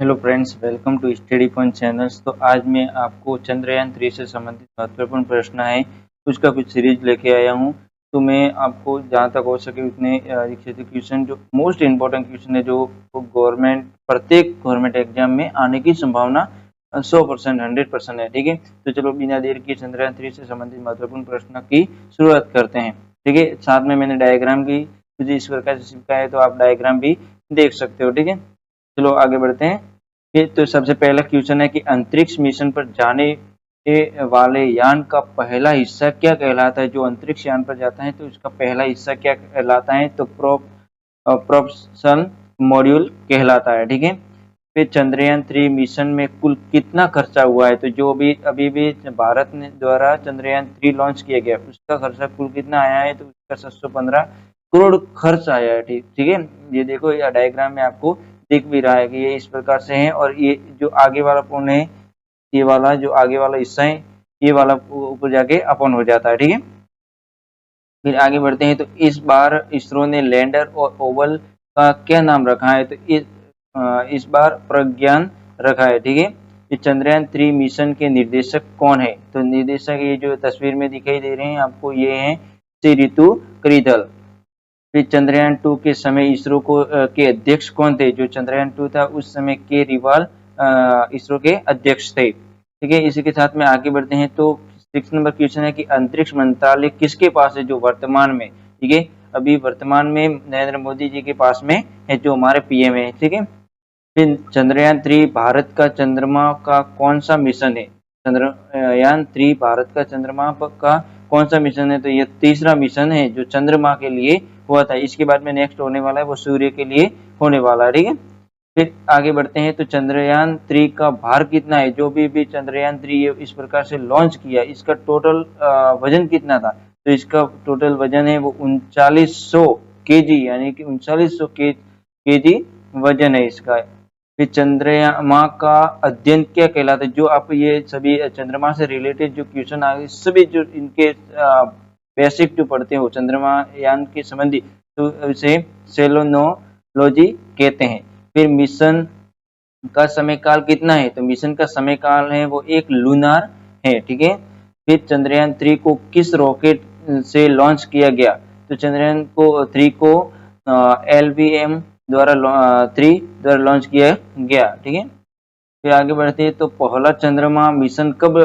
Hello friends, welcome to study point channels. तो आज मैं आपको चंद्रयान 3 से संबंधित महत्वपूर्ण प्रश्न है उसका कुछ सीरीज लेके आया हूँ। तो मैं आपको जहाँ तक हो सके उतने क्वेश्चन, जो मोस्ट इम्पोर्टेंट क्वेश्चन है, जो प्रत्येक गवर्नमेंट एग्जाम में आने की संभावना 100%, 100% है। ठीक है, तो चलो बिना देर किए चंद्रयान 3 से संबंधित महत्वपूर्ण प्रश्न की शुरुआत करते हैं। ठीक है, साथ में मैंने डायग्राम भी कुछ इस प्रकार से चिपकाया है, तो आप डायग्राम भी देख सकते हो। ठीक है, चलो आगे बढ़ते हैं। तो सबसे पहला क्वेश्चन है कि अंतरिक्ष मिशन पर जाने वाले यान का पहला हिस्सा क्या कहलाता है। जो अंतरिक्ष यान पर जाता है तो उसका पहला हिस्सा क्या कहलाता है, तो प्रोपल्शन मॉड्यूल कहलाता है। ठीक है, फिर चंद्रयान 3 मिशन में कुल कितना खर्चा हुआ है। तो जो भी अभी भी भारत ने द्वारा चंद्रयान 3 लॉन्च किया गया उसका खर्चा कुल कितना आया है, तो उसका 715 करोड़ खर्च आया है। ठीक है, ये देखो, यह डायग्राम में आपको दिख भी रहा है कि ये इस प्रकार से है, और ये जो आगे वाला पूर्ण है, ये वाला जो आगे वाला हिस्सा है, ये वाला ऊपर जाके अपन हो जाता है। ठीक है, फिर आगे बढ़ते हैं। तो इस बार इसरो ने लैंडर और ओवल का क्या नाम रखा है, तो इस बार प्रज्ञान रखा है। ठीक है, ये चंद्रयान 3 मिशन के निर्देशक कौन है, तो निर्देशक ये जो तस्वीर में दिखाई दे रहे हैं आपको, ये हैं श्री ऋतु करिधल। फिर चंद्रयान 2 के समय इसरो के अध्यक्ष कौन थे। जो चंद्रयान 2 था उस समय के रिवाल इसरो के अध्यक्ष थे। ठीक है, इसी के साथ में आगे बढ़ते हैं। तो 6 नंबर क्वेश्चन है कि अंतरिक्ष मंत्रालय किसके पास है, जो वर्तमान में, ठीक है, अभी वर्तमान में नरेंद्र मोदी जी के पास में है, जो हमारे पीएम है। ठीक है, फिर चंद्रयान 3 भारत का चंद्रमा का कौन सा मिशन है। चंद्रयान 3 भारत का चंद्रमा का कौन सा मिशन है, तो यह तीसरा मिशन है जो चंद्रमा के लिए हुआ था। इसके बाद में नेक्स्ट होने वाला है वो सूर्य के लिए होने वाला है। ठीक है, फिर आगे बढ़ते हैं। तो चंद्रयान 3 का भार कितना है। जो भी चंद्रयान 3 इस प्रकार से लॉन्च किया, इसका टोटल वजन कितना था, तो इसका टोटल वजन है वो 3900 केजी, यानी कि 3900 केजी वजन है इसका। फिर चंद्रमा का अध्ययन क्या कहलाता है। जो आप ये सभी चंद्रमा से रिलेटेड जो क्वेश्चन आ गए, सभी जो इनके बेसिक जो पढ़ते हो चंद्रमा यान के संबंधी, तो इसे सेलेनोलॉजी कहते हैं। फिर मिशन का समय काल कितना है, तो मिशन का समय काल है वो एक लूनार है। ठीक है, फिर चंद्रयान 3 को किस रॉकेट से लॉन्च किया गया, तो चंद्रयान 3 को LVM द्वारा 3 द्वारा लॉन्च किया गया। ठीक है, फिर आगे बढ़ते हैं। तो पहला चंद्रमा मिशन कब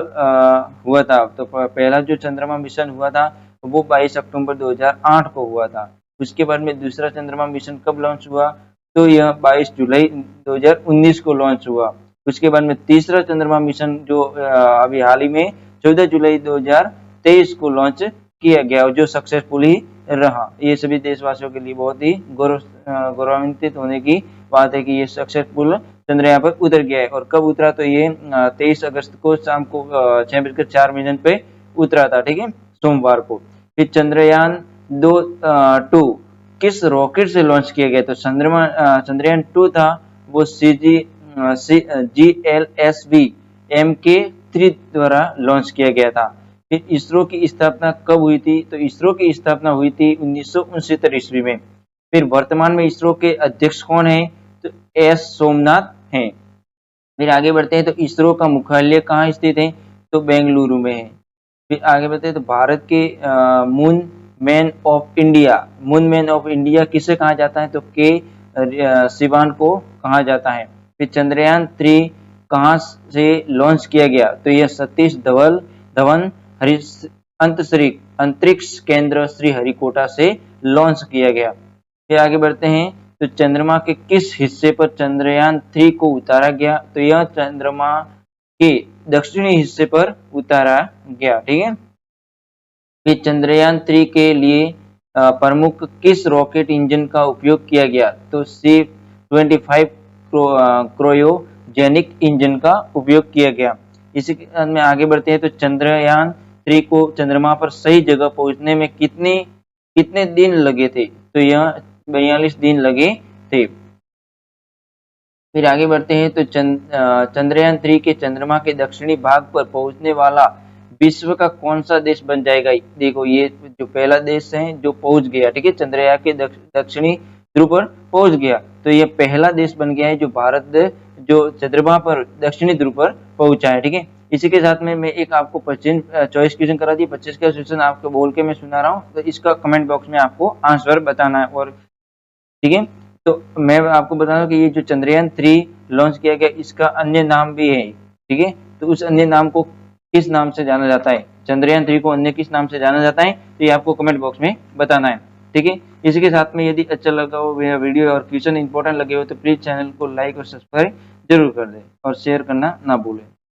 हुआ था, तो पहला जो चंद्रमा मिशन हुआ था वो 22 अक्टूबर 2008 को हुआ था। उसके बाद में दूसरा चंद्रमा मिशन कब लॉन्च हुआ, तो यह 22 जुलाई 2019 को लॉन्च हुआ। उसके बाद में तीसरा चंद्रमा मिशन जो अभी हाल ही में 14 जुलाई 2023 को लॉन्च किया गया, जो सक्सेसफुल ही रहा। ये सभी देशवासियों के लिए बहुत ही गौरवान्वित होने की बात है कि ये सक्सेसफुल चंद्रयान पर उतर गया है। और कब उतरा, तो ये 23 अगस्त को शाम को 6:04 पे उतरा था। ठीक है, सोमवार को। फिर चंद्रयान 2 किस रॉकेट से लॉन्च किया गया, तो चंद्रयान 2 था वो GLSV MK3 द्वारा लॉन्च किया गया था। फिर इसरो की स्थापना कब हुई थी, तो इसरो की स्थापना हुई थी 1969 ईस्वी में। फिर वर्तमान में इसरो के अध्यक्ष कौन है, तो S सोमनाथ हैं। फिर आगे बढ़ते हैं। तो इसरो का मुख्यालय कहाँ स्थित है, तो बेंगलुरु में है। फिर आगे बढ़ते हैं। तो भारत के मून मैन ऑफ इंडिया किसे कहा जाता है, तो के सिवान को कहा जाता है। फिर चंद्रयान 3 कहाँ से लॉन्च किया गया, तो यह सतीश धवन अंतरिक्ष केंद्र श्रीहरिकोटा से लॉन्च किया गया। फिर आगे बढ़ते हैं। तो चंद्रमा के किस हिस्से पर चंद्रयान 3 को उतारा गया, तो यह चंद्रमा के दक्षिणी हिस्से पर उतारा गया। ठीक है, फिर चंद्रयान 3 के लिए प्रमुख किस रॉकेट इंजन का उपयोग किया गया, तो C-25 क्रायोजेनिक इंजन का उपयोग किया गया। इसी के साथ में आगे बढ़ते हैं। तो चंद्रयान 3 को चंद्रमा पर सही जगह पहुंचने में कितने दिन लगे थे, तो यह 42 दिन लगे थे। फिर आगे बढ़ते हैं। तो चंद्रयान 3 के चंद्रमा के दक्षिणी भाग पर पहुंचने वाला विश्व का कौन सा देश बन जाएगा। देखो, ये जो पहला देश है जो पहुंच गया, ठीक है, चंद्रयान के दक्षिणी ध्रुव पर पहुंच गया, तो ये पहला देश बन गया है जो भारत जो चंद्रमा पर दक्षिणी ध्रुव पर पहुंचा है। ठीक है, इसी के साथ में मैं एक आपको 24 क्वेश्चन करा दिए, 25 का क्वेश्चन आपको बोल के मैं सुना रहा हूँ, तो इसका कमेंट बॉक्स में आपको आंसर बताना है। और ठीक है, तो मैं आपको बता दूं कि ये जो चंद्रयान 3 लॉन्च किया गया, इसका अन्य नाम भी है। ठीक है, तो उस अन्य नाम को किस नाम से जाना जाता है, चंद्रयान 3 को अन्य किस नाम से जाना जाता है, तो ये आपको कमेंट बॉक्स में बताना है। ठीक है, इसी के साथ में यदि अच्छा लगा हो मेरा वीडियो और क्वेश्चन इंपॉर्टेंट लगे हो तो प्लीज चैनल को लाइक और सब्सक्राइब जरूर कर दें और शेयर करना ना भूलें।